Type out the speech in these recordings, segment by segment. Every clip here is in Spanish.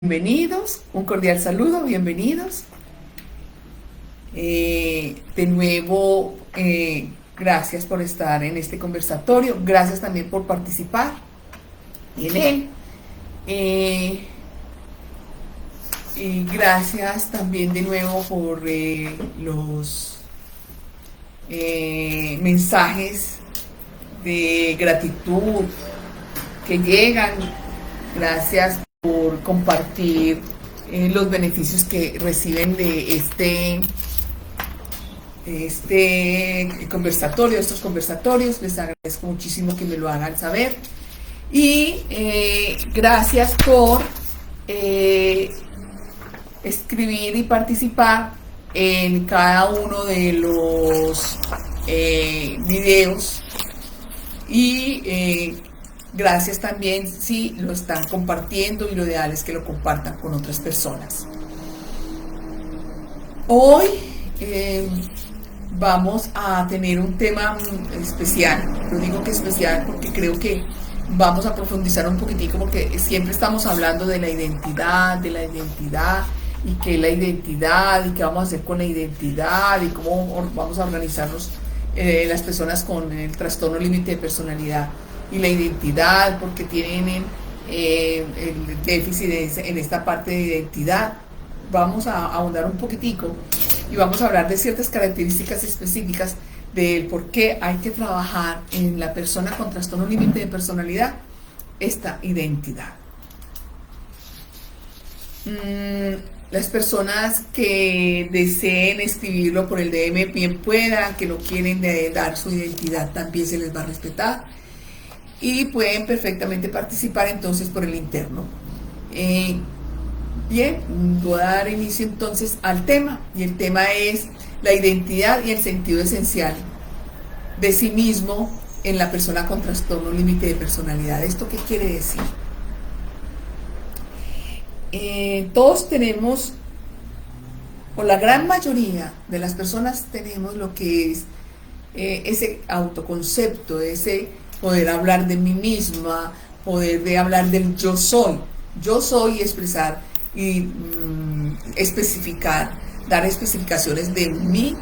Bienvenidos, un cordial saludo, bienvenidos. De nuevo, gracias por estar en este conversatorio, gracias también por participar en él. Y gracias también de nuevo por los mensajes de gratitud que llegan. Gracias por compartir los beneficios que reciben de este conversatorio, estos conversatorios. Les agradezco muchísimo que me lo hagan saber. Y gracias por escribir y participar en cada uno de los videos. Y gracias también si lo están compartiendo, y lo ideal es que lo compartan con otras personas. Hoy vamos a tener un tema especial. Lo digo que especial porque creo que vamos a profundizar un poquitico, porque siempre estamos hablando de la identidad, y qué es la identidad, y qué vamos a hacer con la identidad, y cómo vamos a organizarnos las personas con el trastorno límite de personalidad y la identidad, porque tienen el déficit en esta parte de identidad. Vamos a ahondar un poquitico y vamos a hablar de ciertas características específicas del por qué hay que trabajar en la persona con trastorno límite de personalidad esta identidad. Las personas que deseen escribirlo por el DM bien puedan, que no quieren dar su identidad, también se les va a respetar. Y pueden perfectamente participar entonces por el interno. Bien, voy a dar inicio entonces al tema, y el tema es la identidad y el sentido esencial de sí mismo en la persona con trastorno límite de personalidad. ¿Esto qué quiere decir? Todos tenemos, o la gran mayoría de las personas tenemos lo que es ese autoconcepto, ese poder hablar de mí misma, poder de hablar del yo soy, expresar y especificar, dar especificaciones de mí,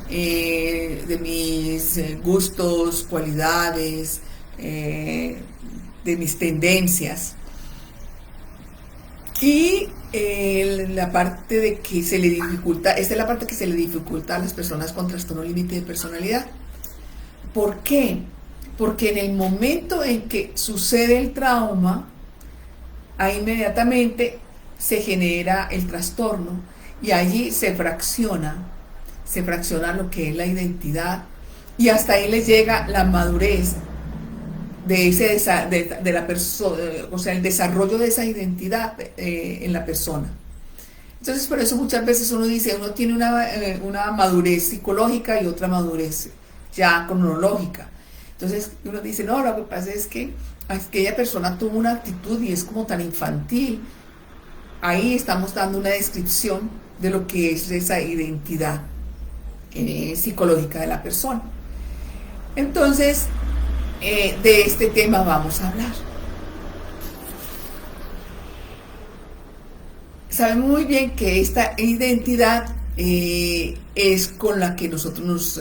de mis gustos, cualidades, de mis tendencias. Y la parte de que se le dificulta, esta es la parte que se le dificulta a las personas con trastorno límite de personalidad. ¿Por qué? Porque en el momento en que sucede el trauma, ahí inmediatamente se genera el trastorno, y allí se fracciona lo que es la identidad, y hasta ahí les llega la madurez de la persona, o sea, el desarrollo de esa identidad en la persona. Entonces, por eso muchas veces uno dice, uno tiene una madurez psicológica y otra madurez ya cronológica. Entonces uno dice, no, lo que pasa es que aquella persona tuvo una actitud y es como tan infantil. Ahí estamos dando una descripción de lo que es esa identidad psicológica de la persona. Entonces, de este tema vamos a hablar. Sabemos muy bien que esta identidad es con la que nosotros nos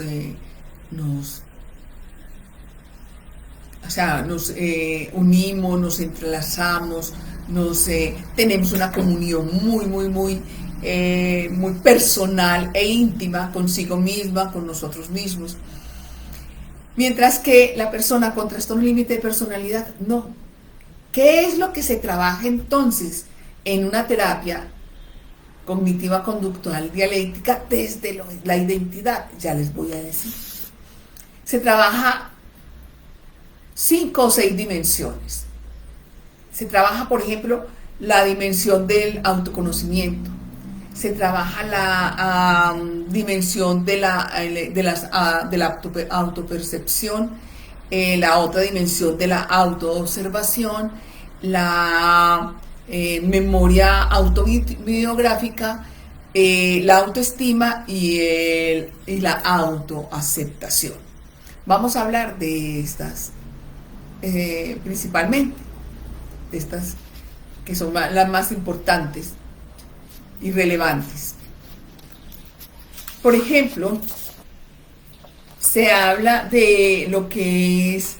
unimos, nos entrelazamos, tenemos una comunión muy personal e íntima consigo misma, con nosotros mismos. Mientras que la persona con trastorno límite de personalidad, no. ¿Qué es lo que se trabaja entonces en una terapia cognitiva conductual dialéctica desde la identidad? Ya les voy a decir. Se trabaja 5 o 6 dimensiones. Se trabaja, por ejemplo, la dimensión del autoconocimiento. Se trabaja la dimensión de la autopercepción, la otra dimensión de la autoobservación, la memoria autobiográfica, la autoestima y la autoaceptación. Vamos a hablar de estas principalmente, de estas que son las más importantes y relevantes. Por ejemplo, se habla de lo que es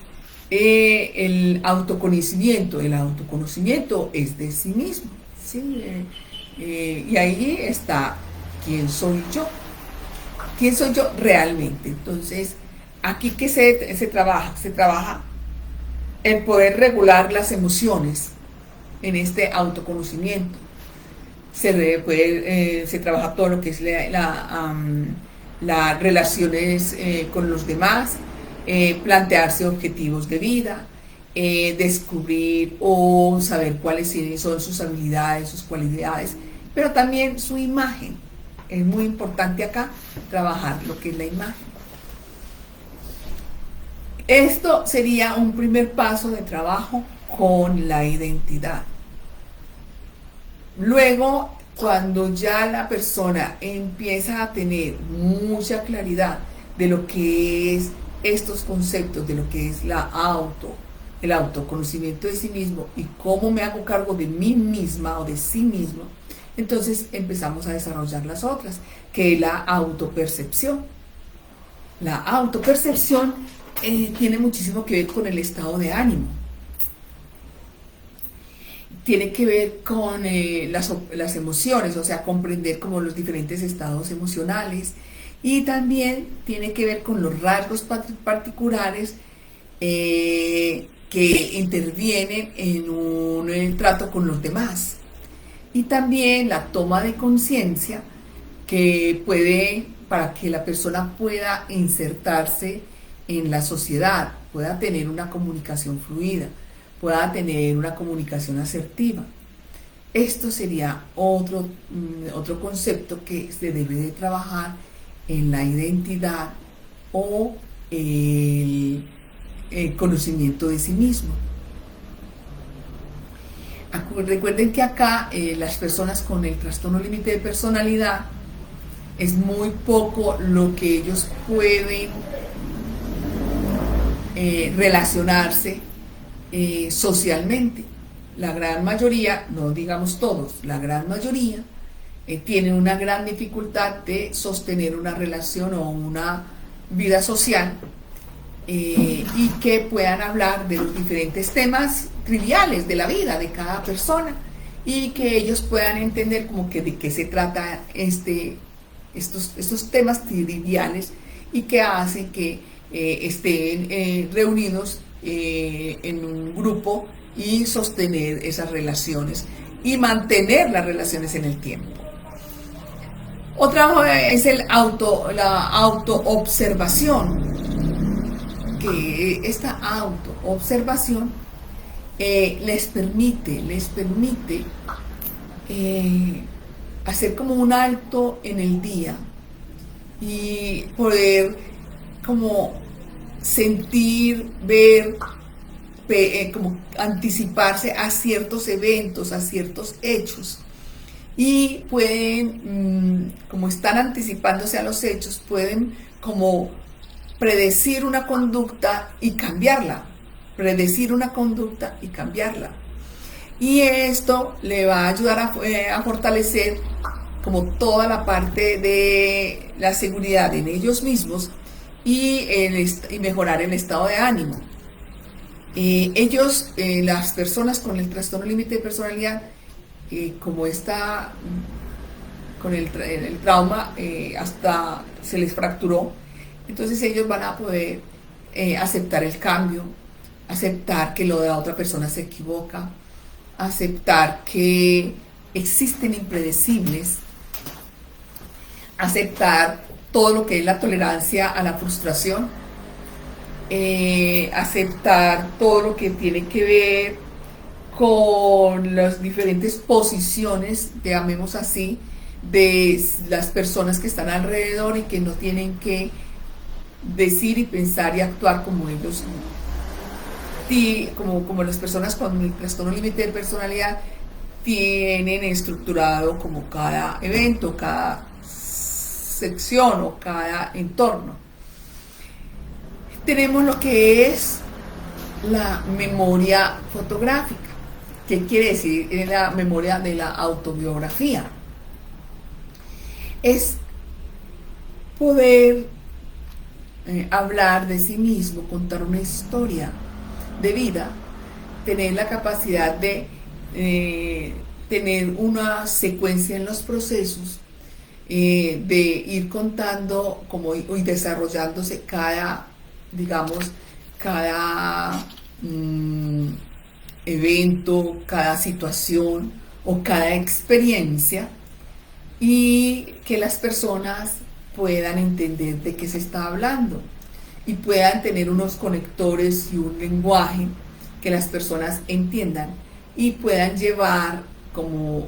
el autoconocimiento. El autoconocimiento es de sí mismo, ¿sí? Y ahí está quién soy yo. ¿Quién soy yo realmente? Entonces, aquí que se trabaja en poder regular las emociones en este autoconocimiento. Se trabaja todo lo que es las relaciones con los demás, plantearse objetivos de vida, descubrir o saber cuáles son sus habilidades, sus cualidades, pero también su imagen. Es muy importante acá trabajar lo que es la imagen. Esto sería un primer paso de trabajo con la identidad. Luego, cuando ya la persona empieza a tener mucha claridad de lo que es estos conceptos, de lo que es el autoconocimiento de sí mismo y cómo me hago cargo de mí misma o de sí mismo, entonces empezamos a desarrollar las otras, que es la autopercepción. La autopercepción tiene muchísimo que ver con el estado de ánimo. Tiene que ver con las emociones, o sea, comprender como los diferentes estados emocionales, y también tiene que ver con los rasgos particulares que intervienen en un trato con los demás. Y también la toma de conciencia para que la persona pueda insertarse en la sociedad, pueda tener una comunicación fluida, pueda tener una comunicación asertiva. Esto sería otro concepto que se debe de trabajar en la identidad o el conocimiento de sí mismo. Recuerden que acá las personas con el trastorno límite de personalidad es muy poco lo que ellos pueden relacionarse socialmente. La gran mayoría, no digamos todos, la gran mayoría tienen una gran dificultad de sostener una relación o una vida social y que puedan hablar de los diferentes temas triviales de la vida de cada persona y que ellos puedan entender como que de qué se trata estos temas triviales y que hacen que estén reunidos en un grupo y sostener esas relaciones y mantener las relaciones en el tiempo. Otra es la autoobservación, que esta autoobservación les permite hacer como un alto en el día y poder como sentir, ver, como anticiparse a ciertos eventos, a ciertos hechos, y pueden, como están anticipándose a los hechos, pueden como predecir una conducta y cambiarla, y esto le va a ayudar a fortalecer como toda la parte de la seguridad en ellos mismos y mejorar el estado de ánimo. Las personas con el trastorno límite de personalidad, como está con el trauma, hasta se les fracturó, entonces ellos van a poder aceptar el cambio, aceptar que lo de la otra persona se equivoca, aceptar que existen impredecibles, aceptar todo lo que es la tolerancia a la frustración, aceptar todo lo que tiene que ver con las diferentes posiciones, llamemos así, de las personas que están alrededor y que no tienen que decir y pensar y actuar como ellos, como las personas con el trastorno límite de personalidad tienen estructurado como cada evento, cada sección o cada entorno. Tenemos lo que es la memoria fotográfica. ¿Qué quiere decir en la memoria de la autobiografía? Es poder hablar de sí mismo, contar una historia de vida, tener la capacidad de tener una secuencia en los procesos, de ir contando como, y desarrollándose cada, digamos, cada evento, cada situación o cada experiencia, y que las personas puedan entender de qué se está hablando y puedan tener unos conectores y un lenguaje que las personas entiendan y puedan llevar como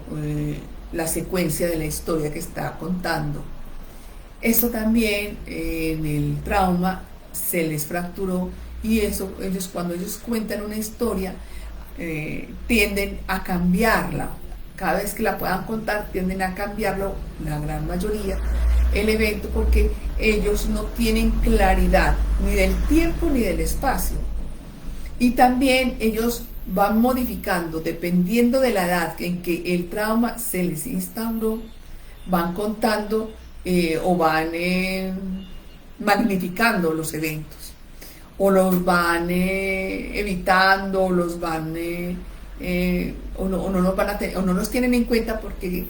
la secuencia de la historia que está contando. Esto también en el trauma se les fracturó, y eso ellos, cuando ellos cuentan una historia, tienden a cambiarla. Cada vez que la puedan contar, tienden a cambiarlo, la gran mayoría, el evento, porque ellos no tienen claridad ni del tiempo ni del espacio. Y también ellos van modificando, dependiendo de la edad en que el trauma se les instauró, van contando o van magnificando los eventos, o los van evitando, o los van o no los van a tener, o no los tienen en cuenta porque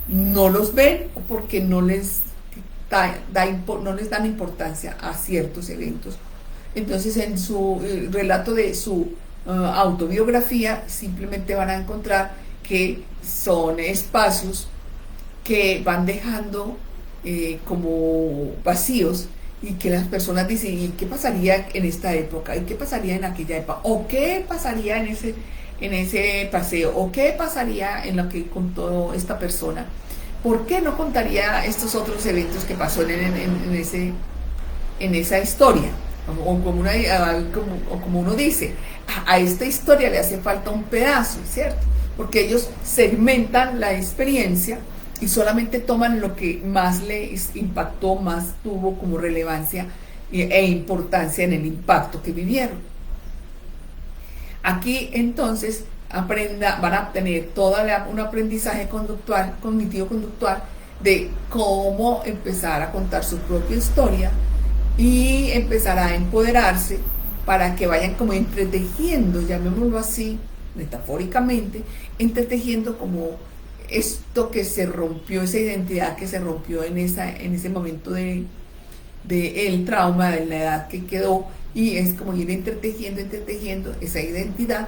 no los ven, o porque no les no les dan importancia a ciertos eventos. Entonces, en su relato de su autobiografía, simplemente van a encontrar que son espacios que van dejando como vacíos, y que las personas dicen: ¿y qué pasaría en esta época? ¿Y qué pasaría en aquella época? ¿O qué pasaría en ese paseo? ¿O qué pasaría en lo que contó esta persona? ¿Por qué no contaría estos otros eventos que pasó en esa historia? O como uno dice, a esta historia le hace falta un pedazo, ¿cierto? Porque ellos segmentan la experiencia y solamente toman lo que más les impactó, más tuvo como relevancia e importancia en el impacto que vivieron. Aquí entonces van a obtener todo un aprendizaje conductual, cognitivo-conductual, de cómo empezar a contar su propia historia y empezar a empoderarse, para que vayan como entretejiendo, llamémoslo así, metafóricamente, entretejiendo como esto que se rompió, esa identidad que se rompió en ese momento de el trauma, de la edad que quedó, y es como ir entretejiendo esa identidad,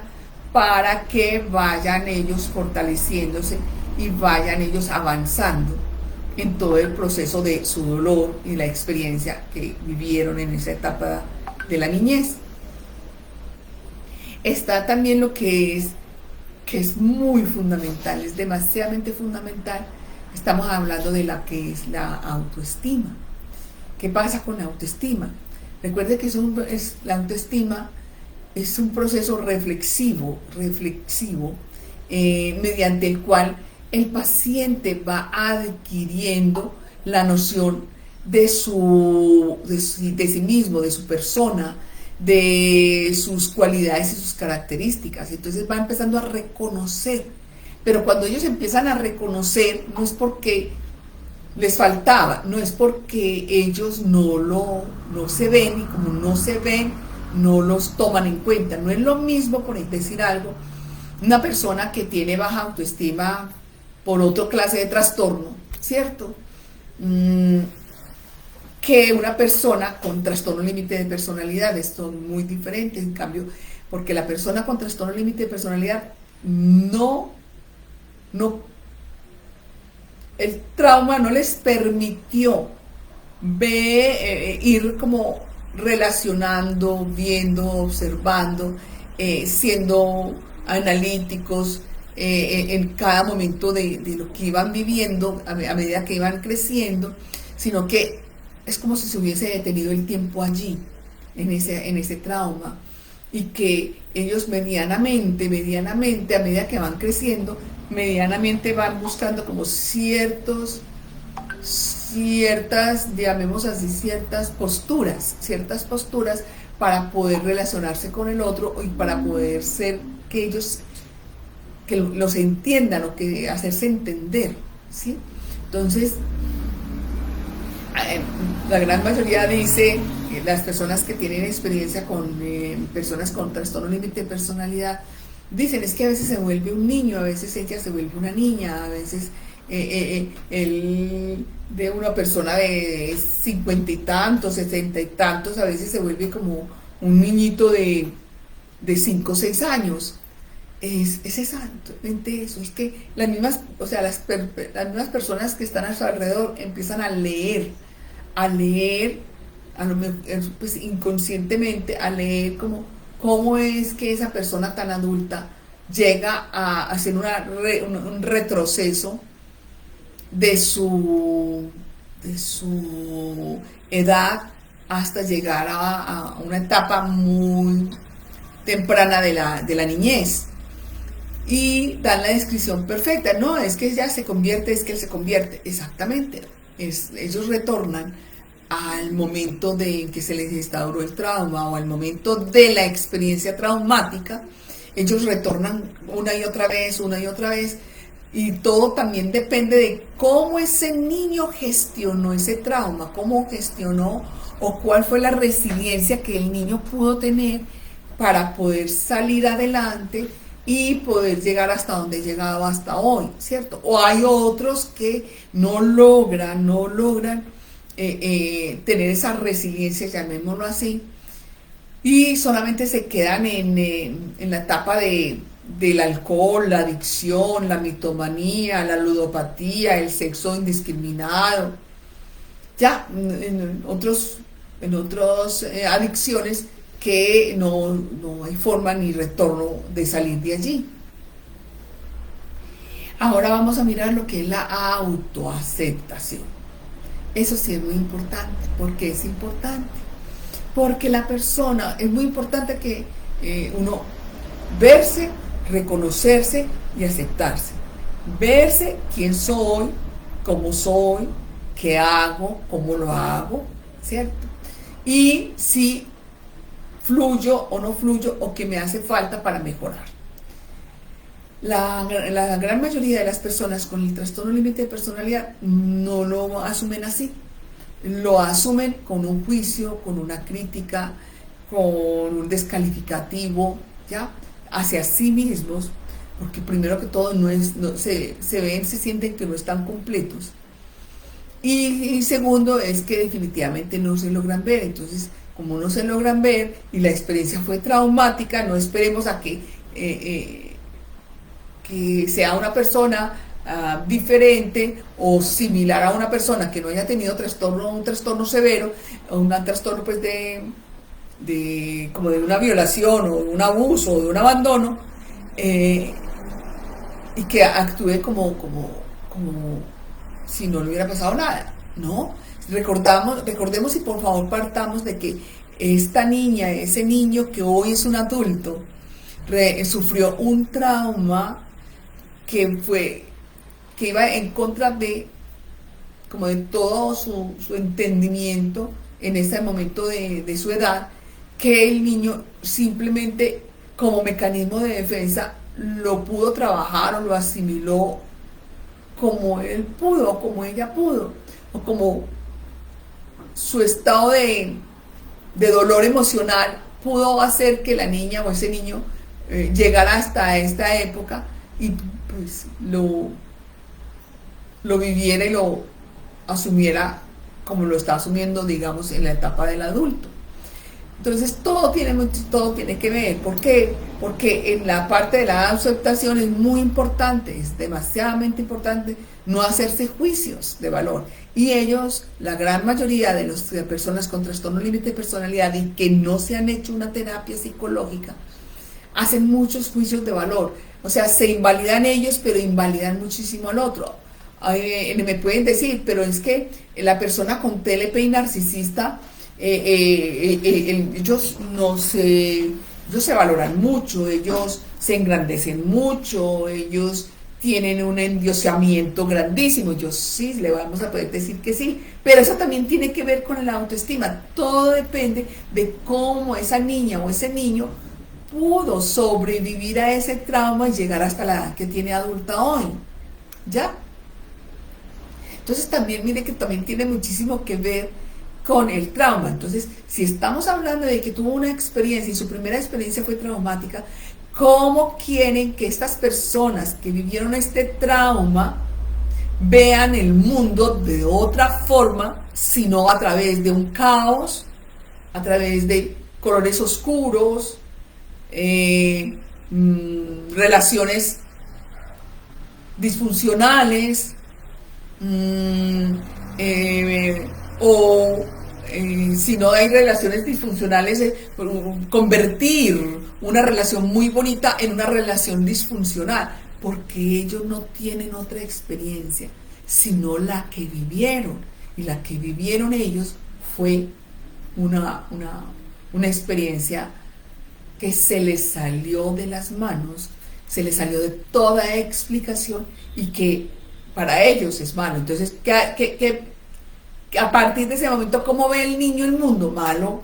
para que vayan ellos fortaleciéndose y vayan ellos avanzando en todo el proceso de su dolor y la experiencia que vivieron en esa etapa de la niñez. Está también lo que es muy fundamental, es demasiadamente fundamental. Estamos hablando de la que es la autoestima. ¿Qué pasa con la autoestima? Recuerde que la autoestima es un proceso reflexivo, mediante el cual el paciente va adquiriendo la noción de sí mismo, de su persona, de sus cualidades y sus características. Entonces va empezando a reconocer, pero cuando ellos empiezan a reconocer, no es porque les faltaba, no es porque ellos no se ven, y como no se ven, no los toman en cuenta. No es lo mismo, por decir algo, una persona que tiene baja autoestima por otra clase de trastorno, ¿cierto? Que una persona con trastorno límite de personalidad. Son muy diferentes, en cambio, porque la persona con trastorno límite de personalidad el trauma no les permitió ir como relacionando, viendo, observando, siendo analíticos en cada momento de lo que iban viviendo a medida que iban creciendo, sino que es como si se hubiese detenido el tiempo allí, en ese trauma, y que ellos medianamente, a medida que van creciendo, medianamente van buscando como ciertas, llamemos así, ciertas posturas para poder relacionarse con el otro, y para poder ser, que ellos que los entiendan o que hacerse entender, ¿sí? Entonces, la gran mayoría dice, las personas que tienen experiencia con personas con trastorno límite de personalidad, dicen es que a veces se vuelve un niño, a veces ella se vuelve una niña, a veces él de una persona de 50 y tantos, 60 y tantos, a veces se vuelve como un niñito de 5 o 6 años. Es exactamente eso, es que las mismas, o sea, las mismas personas que están a su alrededor empiezan a leer, a lo mejor, pues inconscientemente, a leer como cómo es que esa persona tan adulta llega a hacer un retroceso de su edad hasta llegar a una etapa muy temprana de la niñez. Y dan la descripción perfecta. No, es que ella se convierte, es que él se convierte. Exactamente. Ellos retornan al momento de que se les instauró el trauma o al momento de la experiencia traumática. Ellos retornan una y otra vez, y todo también depende de cómo ese niño gestionó ese trauma, cómo gestionó o cuál fue la resiliencia que el niño pudo tener para poder salir adelante y poder llegar hasta donde he llegado hasta hoy, ¿cierto? O hay otros que no logran tener esa resiliencia, llamémoslo así, y solamente se quedan en la etapa del alcohol, la adicción, la mitomanía, la ludopatía, el sexo indiscriminado, ya en otros adicciones que no hay forma ni retorno de salir de allí. Ahora vamos a mirar lo que es la autoaceptación. Eso sí es muy importante. ¿Por qué es importante? Porque la persona, es muy importante que uno verse, reconocerse y aceptarse. Verse quién soy, qué hago, cómo lo hago, ¿cierto? Y si fluyo o no fluyo o qué me hace falta para mejorar. La gran mayoría de las personas con el trastorno límite de personalidad no lo asumen así. Lo asumen con un juicio, con una crítica, con un descalificativo, ¿ya? Hacia sí mismos, porque primero que todo se ven, se sienten que no están completos. Y segundo es que definitivamente no se logran ver. Entonces, como no se logran ver y la experiencia fue traumática, no esperemos a que sea una persona diferente o similar a una persona que no haya tenido un trastorno severo, o un trastorno pues como de una violación o de un abuso o de un abandono, y que actúe como si no le hubiera pasado nada. No, recordemos y por favor partamos de que esta niña, ese niño que hoy es un adulto, sufrió un trauma que iba en contra de todo su entendimiento en ese momento de su edad, que el niño simplemente como mecanismo de defensa lo pudo trabajar o lo asimiló como él pudo o como ella pudo, o como su estado de dolor emocional pudo hacer que la niña o ese niño llegara hasta esta época y pues lo viviera y lo asumiera como lo está asumiendo, digamos, en la etapa del adulto. Entonces todo tiene que ver. ¿Por qué? Porque en la parte de la aceptación es muy importante, es demasiadamente importante no hacerse juicios de valor. Y ellos, la gran mayoría de las personas con trastorno límite de personalidad y que no se han hecho una terapia psicológica, hacen muchos juicios de valor. O sea, se invalidan ellos, pero invalidan muchísimo al otro. Me pueden decir, pero es que la persona con TLP y narcisista, ellos se valoran mucho, ellos se engrandecen mucho, ellos tienen un endiosamiento grandísimo. Yo sí, le vamos a poder decir que sí, pero eso también tiene que ver con la autoestima. Todo depende de cómo esa niña o ese niño pudo sobrevivir a ese trauma y llegar hasta la edad que tiene adulta hoy. ¿Ya? Entonces también mire que también tiene muchísimo que ver con el trauma. Entonces, si estamos hablando de que tuvo una experiencia y su primera experiencia fue traumática, ¿cómo quieren que estas personas que vivieron este trauma vean el mundo de otra forma, sino a través de un caos, a través de colores oscuros, relaciones disfuncionales, si no hay relaciones disfuncionales, convertir una relación muy bonita en una relación disfuncional, porque ellos no tienen otra experiencia, sino la que vivieron, y la que vivieron ellos fue una experiencia que se les salió de las manos, se les salió de toda explicación y que para ellos es malo. Entonces, a partir de ese momento, ¿cómo ve el niño el mundo? Malo.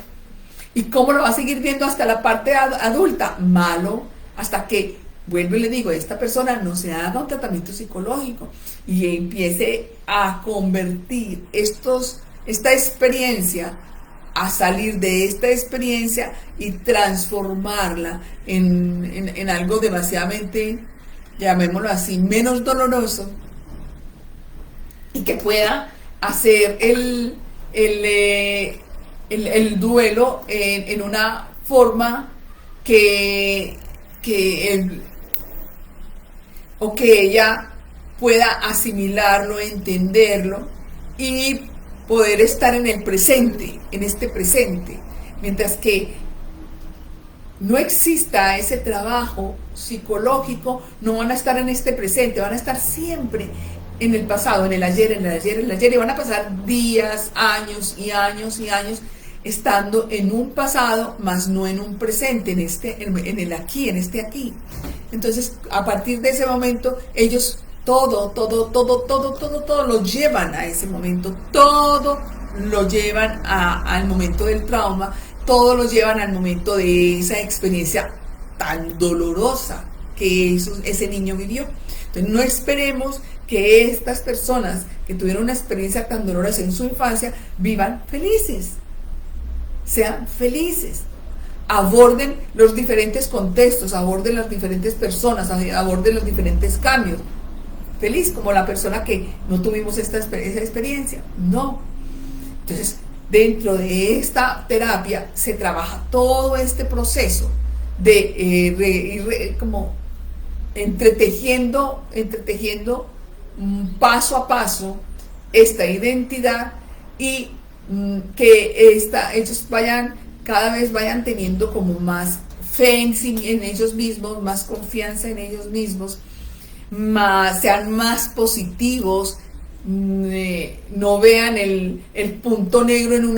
¿Y cómo lo va a seguir viendo hasta la parte adulta? Malo. Hasta que, vuelvo y le digo, esta persona no se haga un tratamiento psicológico y empiece a convertir esta experiencia, a salir de esta experiencia y transformarla en algo demasiadamente, llamémoslo así, menos doloroso, y que pueda hacer el duelo en una forma que ella pueda asimilarlo, entenderlo y poder estar en el presente, en este presente, mientras que no exista ese trabajo psicológico, no van a estar en este presente, van a estar siempre en el pasado, en el ayer, y van a pasar días, años y años y años estando en un pasado, más no en un presente, en el aquí, en este aquí. Entonces, a partir de ese momento, ellos todo lo llevan a ese momento, todo lo llevan al momento del trauma, todo lo llevan al momento de esa experiencia tan dolorosa que ese niño vivió. Entonces, no esperemos que estas personas que tuvieron una experiencia tan dolorosa en su infancia vivan felices, sean felices, aborden los diferentes contextos, aborden las diferentes personas, aborden los diferentes cambios. Feliz como la persona que no tuvimos esa experiencia. No. Entonces, dentro de esta terapia se trabaja todo este proceso de ir como entretejiendo paso a paso esta identidad, y que ellos cada vez vayan teniendo como más fe en ellos mismos, más confianza en ellos mismos, sean más positivos, no vean el punto negro en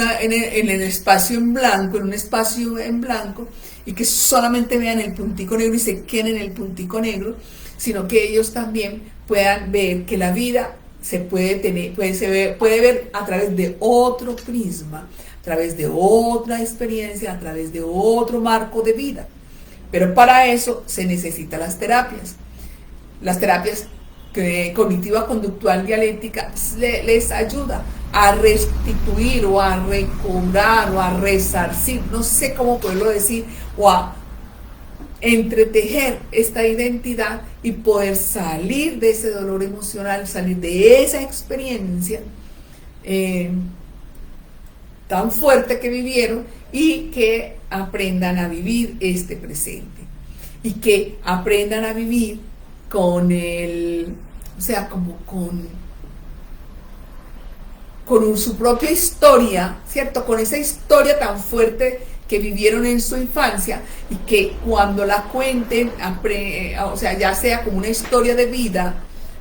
el espacio en blanco, en un espacio en blanco, y que solamente vean el puntico negro y se queden en el puntico negro, sino que ellos también puedan ver que la vida se puede ver a través de otro prisma, a través de otra experiencia, a través de otro marco de vida. Pero para eso se necesitan las terapias. Las terapias cognitiva, conductual, dialéctica les ayuda a restituir o a recobrar o a resarcir, no sé cómo poderlo decir, o a entretejer esta identidad y poder salir de ese dolor emocional, salir de esa experiencia tan fuerte que vivieron, y que aprendan a vivir este presente, y que aprendan a vivir con su propia historia, ¿cierto? Con esa historia tan fuerte que vivieron en su infancia, y que cuando la cuenten, ya sea como una historia de vida,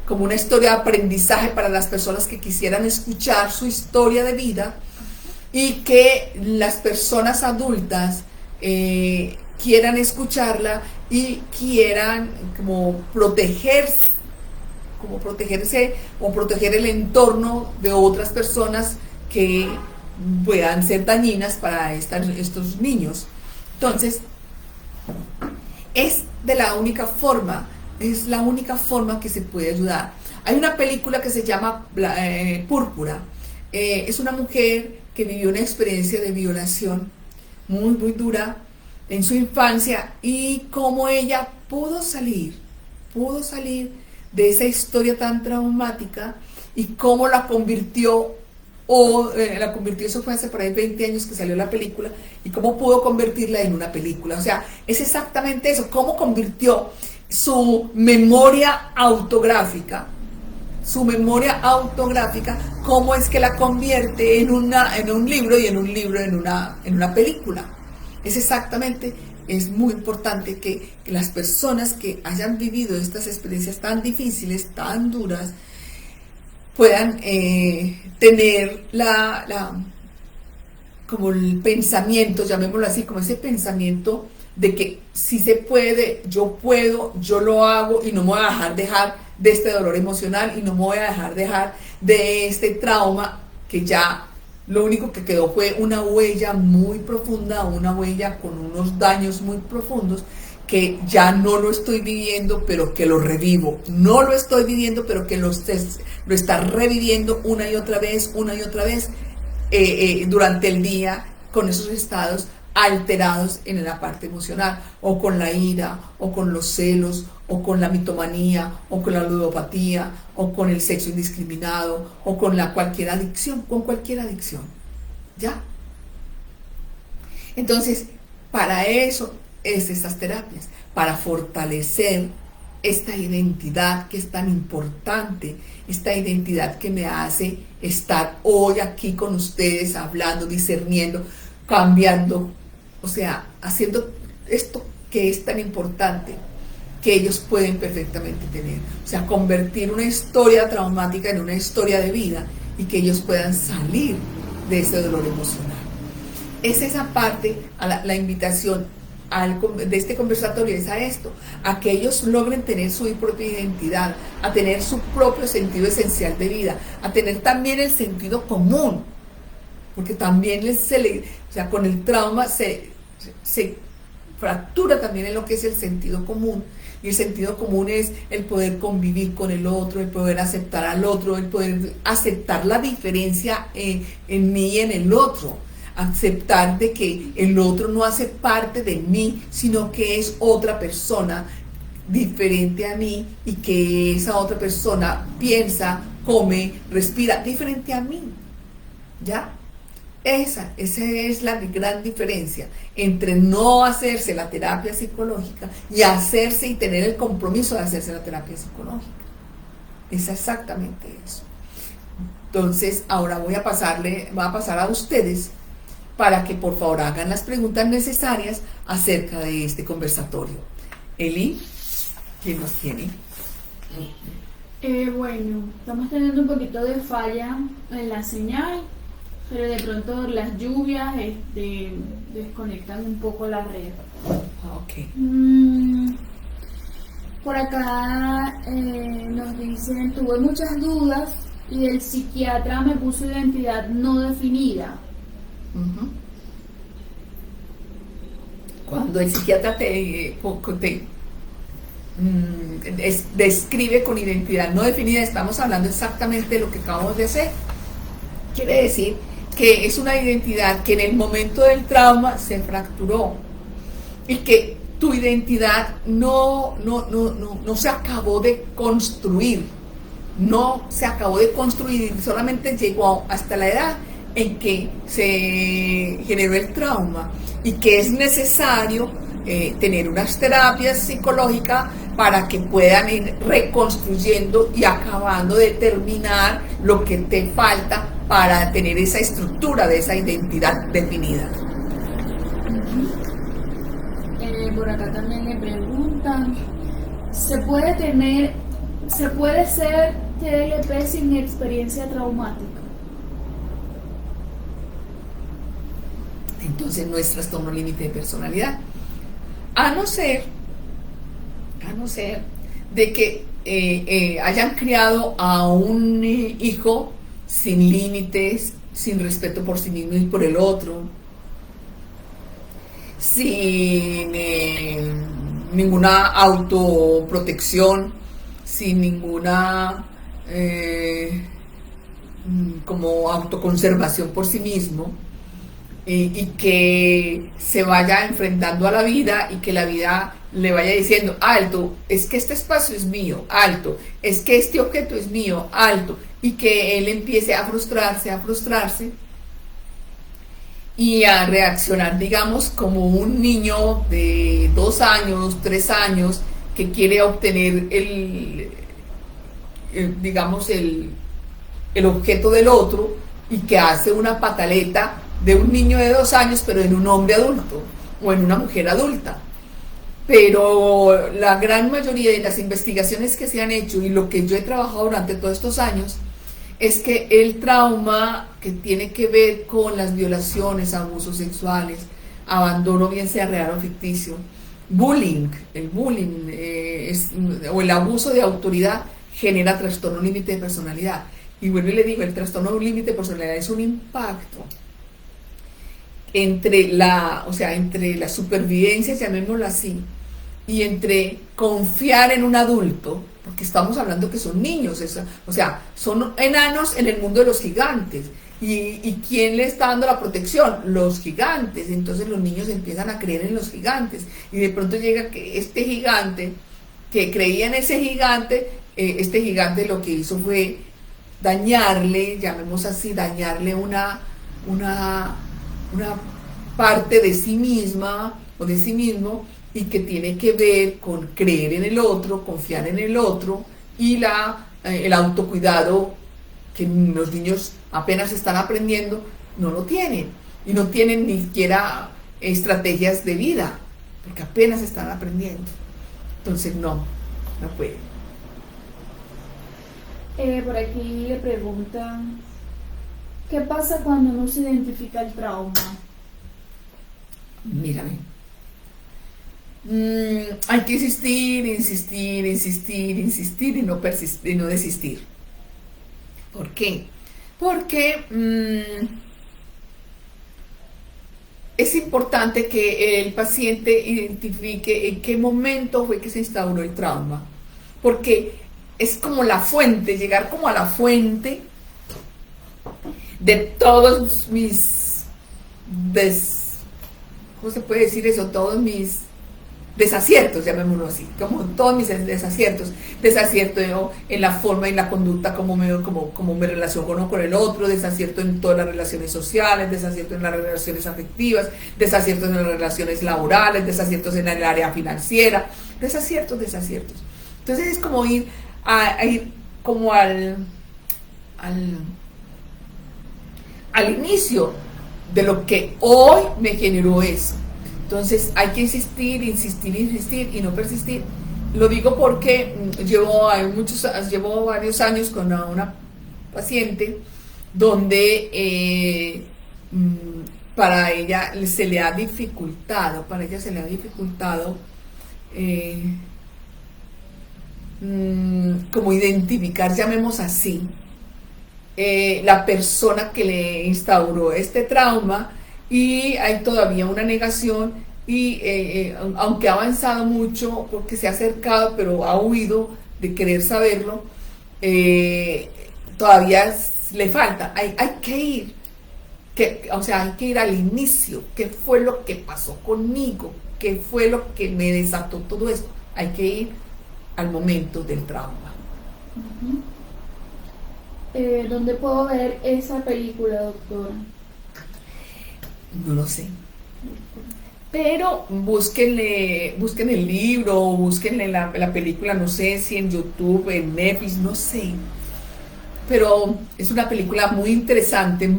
como una historia de aprendizaje para las personas que quisieran escuchar su historia de vida, y que las personas adultas quieran escucharla y quieran como protegerse o proteger el entorno de otras personas que puedan ser dañinas para estos niños. Entonces, es de la única forma, es la única forma que se puede ayudar. Hay una película que se llama Púrpura. Es una mujer que vivió una experiencia de violación muy dura en su infancia y cómo ella pudo salir de esa historia tan traumática y cómo la convirtió, eso fue hace por ahí 20 años que salió la película, y cómo pudo convertirla en una película. O sea, es exactamente eso, cómo convirtió su memoria autográfica, cómo es que la convierte en un libro y en una película. Es exactamente, es muy importante que las personas que hayan vivido estas experiencias tan difíciles, tan duras, puedan tener como el pensamiento, llamémoslo así, como ese pensamiento de que si se puede, yo puedo, yo lo hago y no me voy a dejar de este dolor emocional y no me voy a dejar de este trauma que ya lo único que quedó fue una huella muy profunda, una huella con unos daños muy profundos que ya no lo estoy viviendo, pero que lo revivo. No lo estoy viviendo, pero que lo está reviviendo una y otra vez, durante el día, con esos estados alterados en la parte emocional, o con la ira, o con los celos, o con la mitomanía, o con la ludopatía, o con el sexo indiscriminado, o con cualquier adicción, ¿ya? Entonces, para eso es esas terapias, para fortalecer esta identidad que es tan importante, esta identidad que me hace estar hoy aquí con ustedes, hablando, discerniendo, cambiando, o sea, haciendo esto que es tan importante, que ellos pueden perfectamente tener. O sea, convertir una historia traumática en una historia de vida y que ellos puedan salir de ese dolor emocional. Es esa parte, la invitación de este conversatorio es a esto, a que ellos logren tener su propia identidad, a tener su propio sentido esencial de vida, a tener también el sentido común, porque también o sea, con el trauma se fractura también en lo que es el sentido común, y el sentido común es el poder convivir con el otro, el poder aceptar al otro, el poder aceptar la diferencia en mí y en el otro, aceptar de que el otro no hace parte de mí, sino que es otra persona diferente a mí, y que esa otra persona piensa, come, respira diferente a mí, ¿ya? Esa es la gran diferencia entre no hacerse la terapia psicológica y hacerse y tener el compromiso de hacerse la terapia psicológica. Es exactamente eso. Entonces, ahora voy a pasar a ustedes para que por favor hagan las preguntas necesarias acerca de este conversatorio. Eli, ¿quién nos tiene? Bueno, estamos teniendo un poquito de falla en la señal, pero de pronto las lluvias desconectan un poco la red. Ok. Por acá nos dicen, tuve muchas dudas y el psiquiatra me puso identidad no definida. Cuando el psiquiatra describe con identidad no definida, estamos hablando exactamente de lo que acabamos de hacer. Quiere decir que es una identidad que en el momento del trauma se fracturó y que tu identidad no se acabó de construir, solamente llegó hasta la edad en que se generó el trauma, y que es necesario tener unas terapias psicológicas para que puedan ir reconstruyendo y acabando de terminar lo que te falta para tener esa estructura de esa identidad definida. Por acá también le preguntan, ¿se puede ser TLP sin experiencia traumática? Entonces no es trastorno límite de personalidad, a no ser de que hayan criado a un hijo sin límites, sin respeto por sí mismo y por el otro, sin ninguna autoprotección, sin ninguna como autoconservación por sí mismo, y que se vaya enfrentando a la vida y que la vida le vaya diciendo: alto, es que este espacio es mío, alto, es que este objeto es mío, alto, y que él empiece a frustrarse y a reaccionar, digamos, como un niño de 2 años, 3 años, que quiere obtener digamos, el objeto del otro, y que hace una pataleta de un niño de 2 años, pero en un hombre adulto o en una mujer adulta. Pero la gran mayoría de las investigaciones que se han hecho y lo que yo he trabajado durante todos estos años es que el trauma que tiene que ver con las violaciones, abusos sexuales, abandono, bien sea real o ficticio, bullying, el bullying o el abuso de autoridad, genera trastorno límite de personalidad. Y vuelvo y le digo, el trastorno límite de personalidad es un impacto entre la supervivencia, llamémoslo así, y entre confiar en un adulto, porque estamos hablando que son niños, son enanos en el mundo de los gigantes. ¿Y quién le está dando la protección? Los gigantes. Entonces los niños empiezan a creer en los gigantes, y de pronto llega que este gigante, que creía en ese gigante, este gigante lo que hizo fue dañarle, llamemos así, dañarle una parte de sí misma o de sí mismo, y que tiene que ver con creer en el otro, confiar en el otro, y el autocuidado que los niños apenas están aprendiendo no lo tienen, y no tienen ni siquiera estrategias de vida, porque apenas están aprendiendo. Entonces no pueden. Por aquí le preguntan, ¿qué pasa cuando no se identifica el trauma? Mírame. Hay que insistir y no persistir, y no desistir. ¿Por qué? Porque es importante que el paciente identifique en qué momento fue que se instauró el trauma, porque es como la fuente, llegar como a la fuente de todos mis ¿cómo se puede decir eso? Todos mis desaciertos, llamémoslo así, como todos mis desaciertos, desacierto en la forma y en la conducta, como me relaciono con el otro, desacierto en todas las relaciones sociales, desacierto en las relaciones afectivas, desaciertos en las relaciones laborales, desaciertos en el área financiera, desaciertos. Entonces es como ir como al inicio de lo que hoy me generó eso. Entonces hay que insistir y no persistir. Lo digo porque llevo varios años con una paciente donde para ella se le ha dificultado como identificar, llamemos así, la persona que le instauró este trauma, y hay todavía una negación, y aunque ha avanzado mucho porque se ha acercado, pero ha huido de querer saberlo, todavía le falta. Hay que ir al inicio. ¿Qué fue lo que pasó conmigo? ¿Qué fue lo que me desató todo esto? Hay que ir al momento del trauma. ¿Dónde puedo ver esa película, doctora? No lo sé. Pero busquen el libro, busquen la película, no sé si en YouTube, en Netflix, no sé. Pero es una película muy interesante,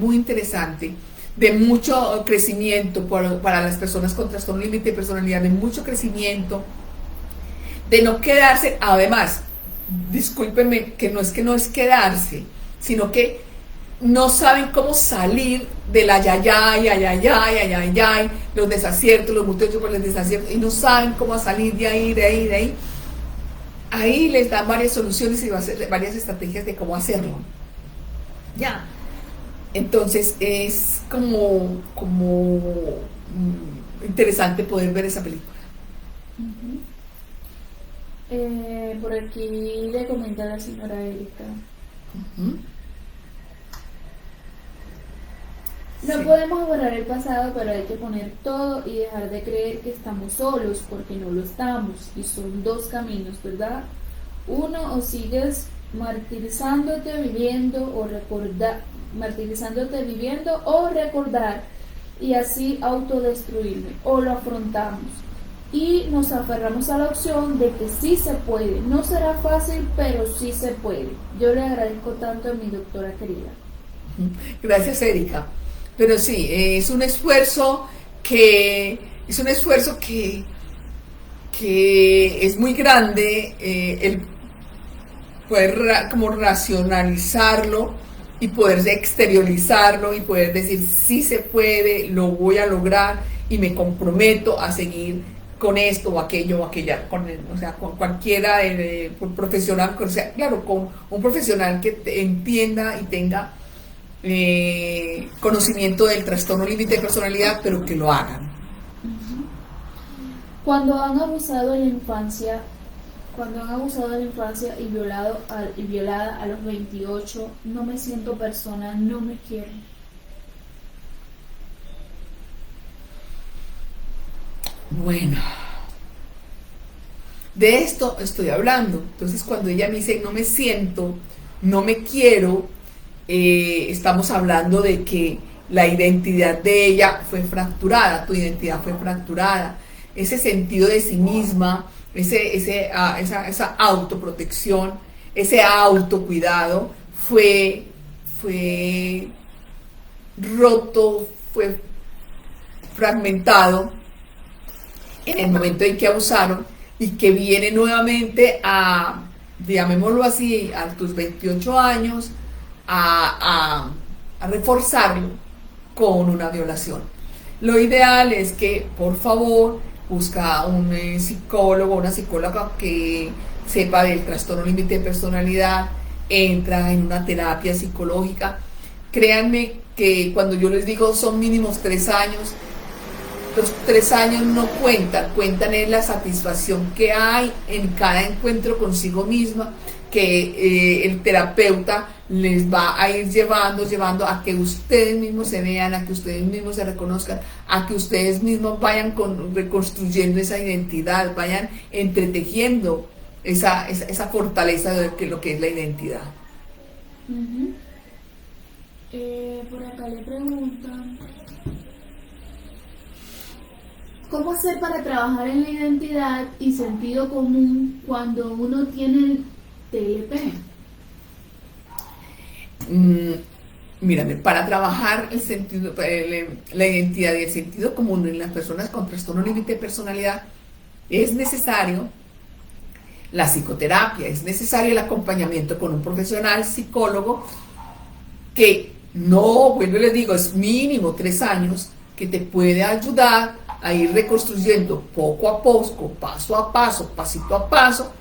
de mucho crecimiento para las personas con trastorno límite de personalidad, de mucho crecimiento, de no quedarse. Además, discúlpenme, que no es quedarse, sino que no saben cómo salir del ayayay, los desaciertos, los múltiples desaciertos, y no saben cómo salir de ahí. Ahí les dan varias soluciones y varias estrategias de cómo hacerlo. Ya. Entonces es como interesante poder ver esa película. Por aquí le comenta la señora Erika. Ujú. No Sí. podemos borrar el pasado, pero hay que poner todo y dejar de creer que estamos solos, porque no lo estamos. Y son dos caminos, ¿verdad? Uno, o sigues martirizándote viviendo o recordar y así autodestruirme, o lo afrontamos y nos aferramos a la opción de que sí se puede. No será fácil, pero sí se puede. Yo le agradezco tanto a mi doctora querida. Gracias, Erika. Pero sí, que es muy grande, el poder como racionalizarlo y poder exteriorizarlo y poder decir sí se puede, lo voy a lograr y me comprometo a seguir con esto o aquello o aquella, o sea, con cualquiera profesional, o sea, claro, con un profesional que entienda y tenga conocimiento del trastorno límite de personalidad, pero que lo hagan. Cuando han abusado de la infancia, y violada a los 28, no me siento persona, no me quiero. Bueno, de esto estoy hablando. Entonces, cuando ella me dice no me siento, no me quiero, estamos hablando de que la identidad de ella fue fracturada, tu identidad fue fracturada. Ese sentido de sí misma, esa autoprotección, ese autocuidado fue roto, fue fragmentado en el momento en que abusaron y que viene nuevamente a, llamémoslo así, a tus 28 años, a reforzarlo con una violación. Lo ideal es que, por favor, busca un psicólogo, una psicóloga que sepa del trastorno límite de personalidad, entra en una terapia psicológica. Créanme que cuando yo les digo son mínimos 3 años, los 3 años no cuentan en la satisfacción que hay en cada encuentro consigo misma, que el terapeuta les va a ir llevando a que ustedes mismos se vean, a que ustedes mismos se reconozcan, a que ustedes mismos vayan reconstruyendo esa identidad, vayan entretejiendo esa fortaleza de lo que es la identidad. Uh-huh. Por acá le preguntan, ¿cómo hacer para trabajar en la identidad y sentido común cuando uno tiene TLP? Mírame, para trabajar el sentido, la identidad y el sentido común en las personas con trastorno límite de personalidad, es necesario la psicoterapia, es necesario el acompañamiento con un profesional psicólogo que no, vuelvo y les digo, es mínimo 3 años, que te puede ayudar a ir reconstruyendo poco a poco, paso a paso, pasito a paso,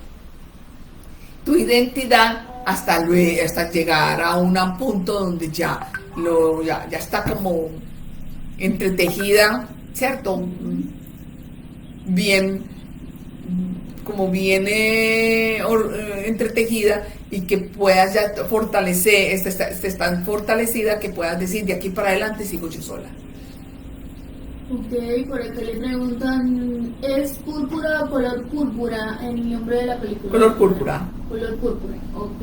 tu identidad hasta llegar a un punto donde ya está como entretejida, ¿cierto? Bien entretejida, y que puedas ya fortalecer, estés tan fortalecida que puedas decir de aquí para adelante sigo yo sola. Ok, por acá le preguntan, ¿es púrpura o color púrpura en el nombre de la película? Color púrpura. Color púrpura, ok.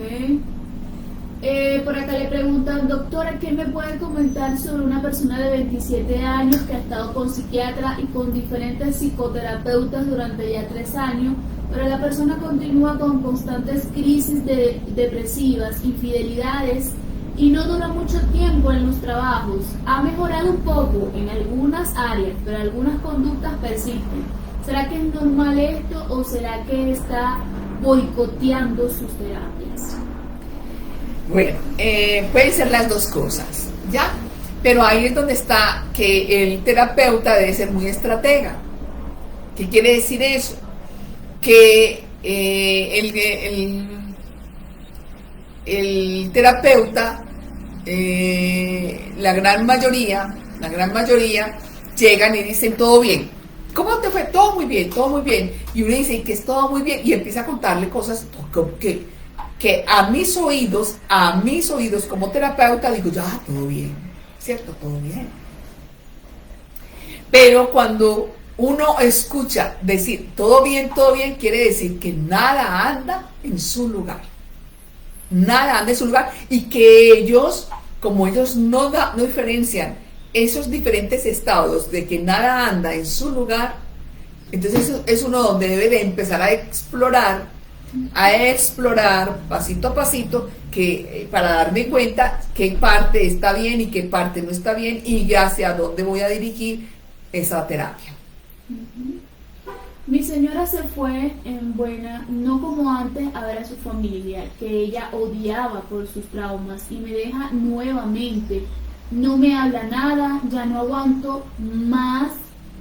Por acá le preguntan, doctora, ¿qué me puede comentar sobre una persona de 27 años que ha estado con psiquiatra y con diferentes psicoterapeutas durante ya 3 años, pero la persona continúa con constantes crisis depresivas, infidelidades y no dura mucho tiempo en los trabajos? Ha mejorado un poco en algunas áreas, pero algunas conductas persisten. ¿Será que es normal esto o será que está boicoteando sus terapias? Bueno, pueden ser las dos cosas, ¿ya? Pero ahí es donde está que el terapeuta debe ser muy estratega. ¿Qué quiere decir eso? Que el terapeuta, la gran mayoría llegan y dicen todo bien, ¿cómo te fue? Todo muy bien, todo muy bien. Y uno dice que es todo muy bien y empieza a contarle cosas que a mis oídos como terapeuta digo, ya, todo bien, ¿cierto? Todo bien. Pero cuando uno escucha decir todo bien, quiere decir que nada anda en su lugar. Nada anda en su lugar y que ellos, como ellos no diferencian esos diferentes estados de que nada anda en su lugar, entonces es uno donde debe de empezar a explorar pasito a pasito para darme cuenta qué parte está bien y qué parte no está bien y hacia dónde voy a dirigir esa terapia. Mi señora se fue en buena, no como antes, a ver a su familia, que ella odiaba por sus traumas y me deja nuevamente. No me habla nada, ya no aguanto más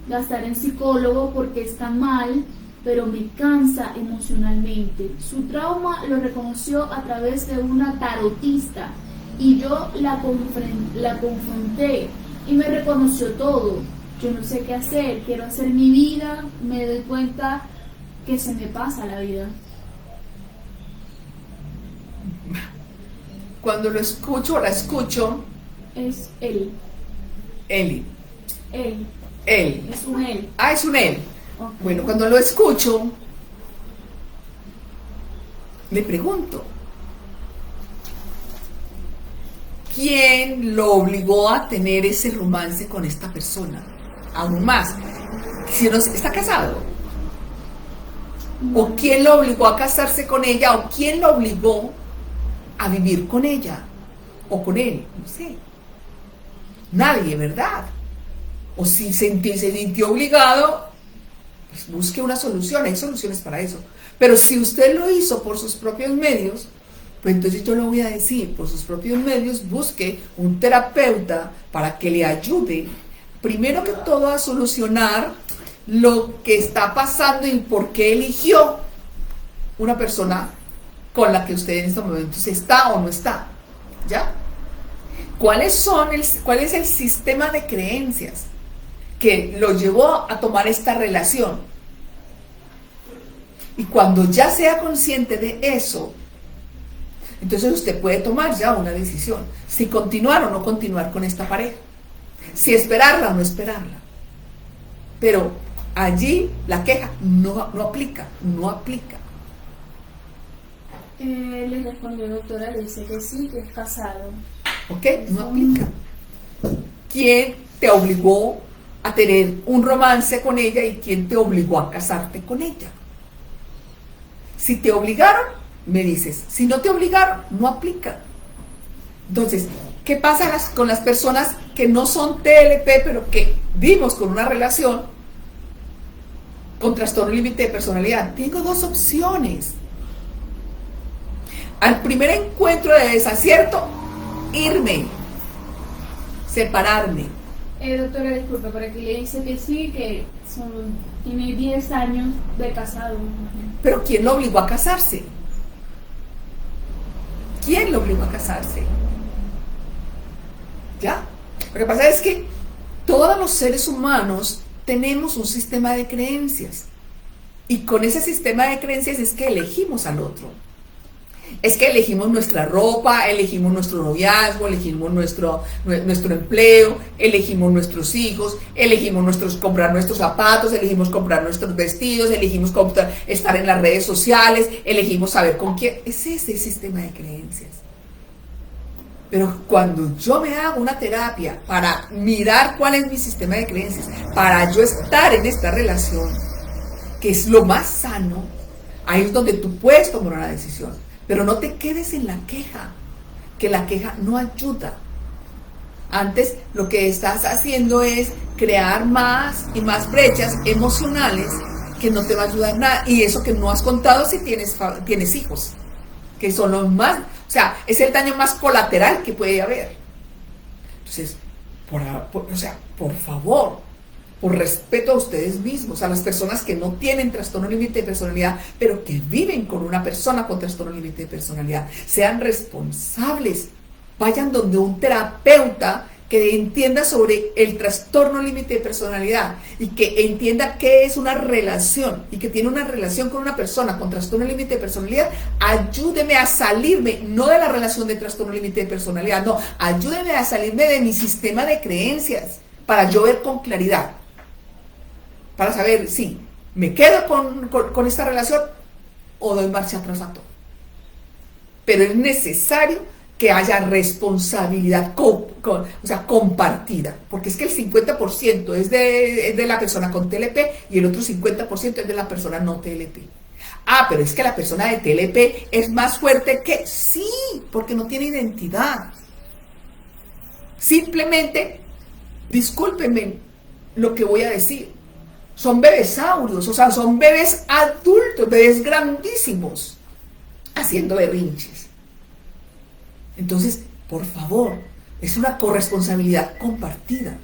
gastar en psicólogo porque está mal, pero me cansa emocionalmente. Su trauma lo reconoció a través de una tarotista y yo la confronté y me reconoció todo. Yo no sé qué hacer, quiero hacer mi vida, me doy cuenta que se me pasa la vida. Cuando lo escucho o la escucho, Es él. Eli. Él. Él. Es un él. Ah, es un él. Okay. Bueno, cuando lo escucho, le pregunto, ¿quién lo obligó a tener ese romance con esta persona? Aún más, si no está casado, o quién lo obligó a casarse con ella, o quién lo obligó a vivir con ella, o con él, no sé. Nadie, ¿verdad? O si se sintió obligado, pues busque una solución, hay soluciones para eso. Pero si usted lo hizo por sus propios medios, pues entonces yo le voy a decir, por sus propios medios, busque un terapeuta para que le ayude, primero que todo, a solucionar lo que está pasando y por qué eligió una persona con la que usted en estos momentos está o no está. ¿Ya? ¿Cuál es el sistema de creencias que lo llevó a tomar esta relación? Y cuando ya sea consciente de eso, entonces usted puede tomar ya una decisión, si continuar o no continuar con esta pareja, si esperarla o no esperarla. Pero allí la queja no aplica. Le respondió doctora, le dice que sí, que es casado. ¿Ok? No aplica. ¿Quién te obligó a tener un romance con ella y quién te obligó a casarte con ella? Si te obligaron, me dices. Si no te obligaron, no aplica. Entonces, ¿qué pasa con las personas que no son TLP, pero que vivimos con una relación con trastorno límite de personalidad? Tengo dos opciones. Al primer encuentro de desacierto, irme, separarme. Doctora, disculpe, por aquí le dice que sí, que tiene 10 años de casado. Pero ¿quién lo obligó a casarse? ¿Quién lo obligó a casarse? ¿Ya? Lo que pasa es que todos los seres humanos tenemos un sistema de creencias. Y con ese sistema de creencias es que elegimos al otro. Es que elegimos nuestra ropa, elegimos nuestro noviazgo, elegimos nuestro empleo, elegimos nuestros hijos, elegimos comprar nuestros zapatos, elegimos comprar nuestros vestidos, elegimos estar en las redes sociales, elegimos saber con quién. Ese es el sistema de creencias. Pero cuando yo me hago una terapia para mirar cuál es mi sistema de creencias, para yo estar en esta relación, que es lo más sano, ahí es donde tú puedes tomar una decisión. Pero no te quedes en la queja, que la queja no ayuda. Antes lo que estás haciendo es crear más y más brechas emocionales que no te va a ayudar nada. Y eso que no has contado si tienes hijos, que son los más, o sea, es el daño más colateral que puede haber. Entonces, por favor, por respeto a ustedes mismos, a las personas que no tienen trastorno límite de personalidad, pero que viven con una persona con trastorno límite de personalidad, sean responsables, vayan donde un terapeuta que entienda sobre el trastorno límite de personalidad y que entienda qué es una relación y que tiene una relación con una persona con trastorno límite de personalidad, ayúdeme a salirme, no de la relación de trastorno límite de personalidad, no, ayúdeme a salirme de mi sistema de creencias para yo ver con claridad, para saber si me quedo con esta relación o doy marcha atrás a todo. Pero es necesario que haya responsabilidad compartida, porque es que el 50% es de la persona con TLP y el otro 50% es de la persona no TLP. Ah, pero es que la persona de TLP es más fuerte que... Sí, porque no tiene identidad. Simplemente, discúlpenme lo que voy a decir, son bebesaurios, o sea, son bebés adultos, bebés grandísimos, haciendo berrinches. Entonces, por favor, es una corresponsabilidad compartida.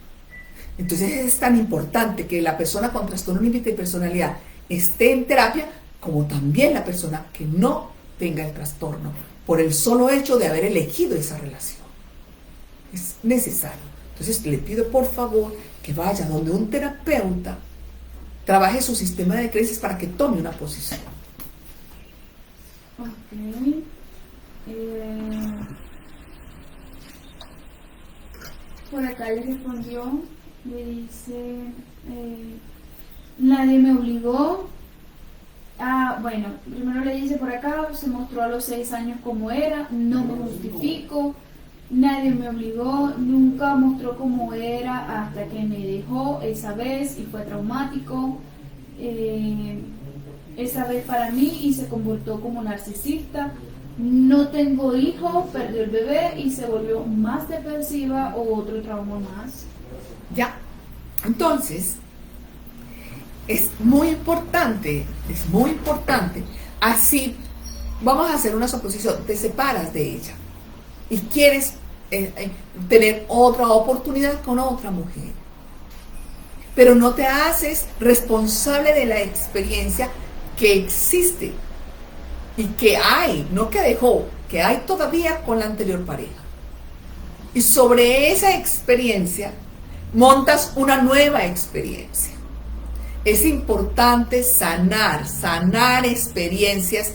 Entonces es tan importante que la persona con trastorno límite de personalidad esté en terapia, como también la persona que no tenga el trastorno, por el solo hecho de haber elegido esa relación. Es necesario. Entonces le pido por favor que vaya donde un terapeuta trabaje su sistema de creencias para que tome una posición. Ok. Por acá le respondió, le dice, nadie me obligó. Bueno, primero le dice por acá, se mostró a los 6 años como era, no me justifico, nadie me obligó, nunca mostró como era hasta que me dejó esa vez y fue traumático. Esa vez para mí y se comportó como narcisista. No tengo hijos, perdió el bebé y se volvió más depresiva o otro trauma más. Ya, entonces, es muy importante, así, vamos a hacer una suposición, te separas de ella y quieres tener otra oportunidad con otra mujer, pero no te haces responsable de la experiencia que existe y que hay, no que dejó, que hay todavía con la anterior pareja. Y sobre esa experiencia montas una nueva experiencia. Es importante sanar experiencias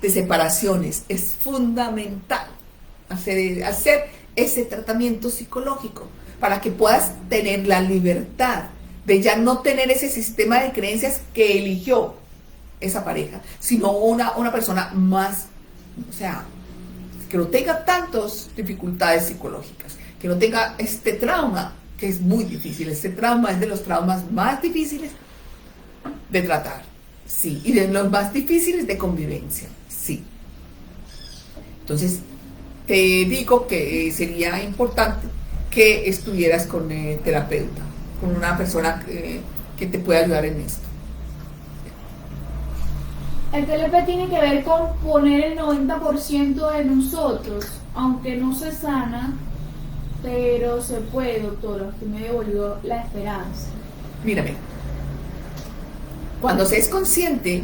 de separaciones. Es fundamental hacer ese tratamiento psicológico para que puedas tener la libertad de ya no tener ese sistema de creencias que eligió esa pareja, sino una persona más, o sea, que no tenga tantas dificultades psicológicas, que no tenga este trauma, que es muy difícil. Este trauma es de los traumas más difíciles de tratar, sí, y de los más difíciles de convivencia, sí. Entonces, te digo que sería importante que estuvieras con terapeuta, con una persona que te pueda ayudar en esto. El TLP tiene que ver con poner el 90% de nosotros, aunque no se sana, pero se puede, doctora. Usted me devolvió la esperanza. Mírame, cuando se es consciente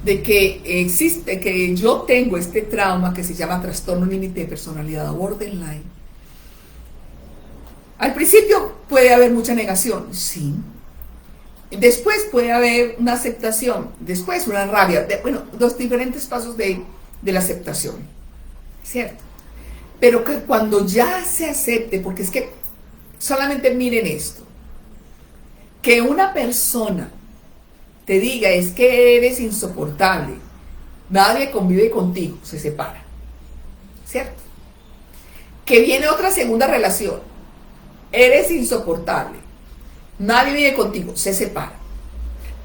de que existe, que yo tengo este trauma que se llama trastorno límite de personalidad o borderline, al principio puede haber mucha negación, sí. Después puede haber una aceptación, después una rabia, los diferentes pasos de la aceptación, ¿cierto? Pero que cuando ya se acepte, porque es que solamente miren esto, que una persona te diga es que eres insoportable, nadie convive contigo, se separa, ¿cierto? Que viene otra segunda relación, eres insoportable, nadie vive contigo, se separa.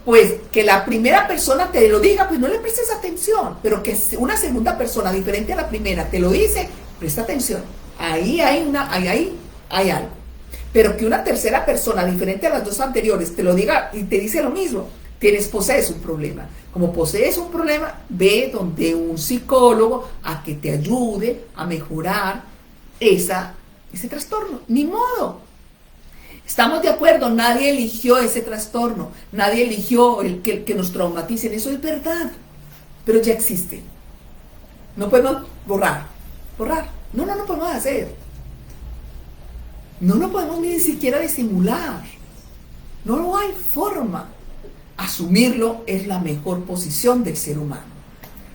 Pues que la primera persona te lo diga, pues no le prestes atención, pero que una segunda persona diferente a la primera te lo dice, presta atención, ahí hay algo. Pero que una tercera persona diferente a las dos anteriores te lo diga y te dice lo mismo, posees un problema. Como posees un problema, ve donde un psicólogo a que te ayude a mejorar ese trastorno. Ni modo. Estamos de acuerdo, nadie eligió ese trastorno, nadie eligió el que nos traumaticen, eso es verdad, pero ya existe. No podemos borrar, no podemos hacer. No lo podemos ni siquiera disimular. No hay forma. Asumirlo es la mejor posición del ser humano.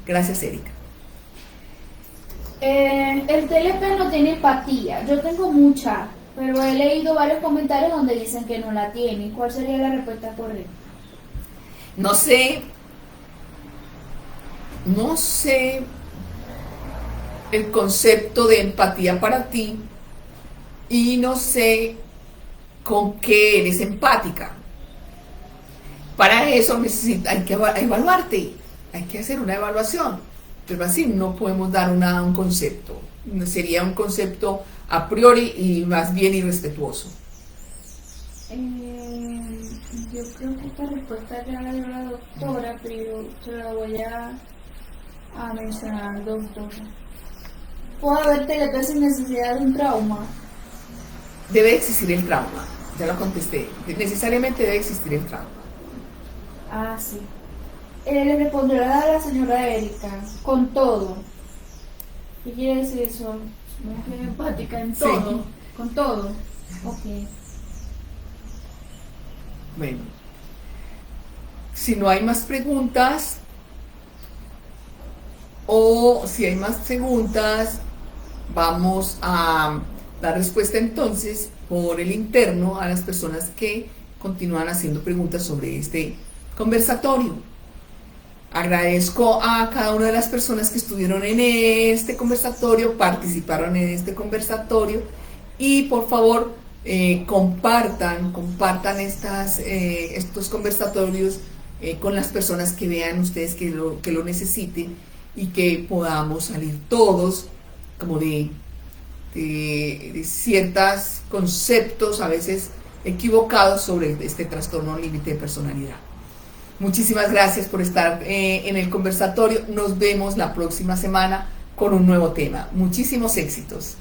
Gracias, Erika. El TLP no tiene empatía. Yo tengo mucha, pero he leído varios comentarios donde dicen que no la tiene. ¿Cuál sería la respuesta correcta? No sé el concepto de empatía para ti y no sé con qué eres empática. Para eso hay que evaluarte, hay que hacer una evaluación, pero así no podemos dar un concepto. Sería un concepto a priori y más bien irrespetuoso. Yo creo que esta respuesta ya la dio la doctora, pero se la voy a mencionar, doctora. ¿Puede haber TLP sin necesidad de un trauma? Debe existir el trauma, ya lo contesté. Necesariamente debe existir el trauma. Ah, sí. Le responderá a la señora Erika, con todo. ¿Qué quiere decir eso? Mujer empática en todo. Sí. Con todo. Ok. Bueno, si no hay más preguntas, o si hay más preguntas, vamos a dar respuesta entonces por el interno a las personas que continúan haciendo preguntas sobre este conversatorio. Agradezco a cada una de las personas que estuvieron en este conversatorio, participaron en este conversatorio y por favor compartan estos conversatorios con las personas que vean ustedes que lo necesiten y que podamos salir todos como de ciertos conceptos a veces equivocados sobre este trastorno límite de personalidad. Muchísimas gracias por estar en el conversatorio. Nos vemos la próxima semana con un nuevo tema. Muchísimos éxitos.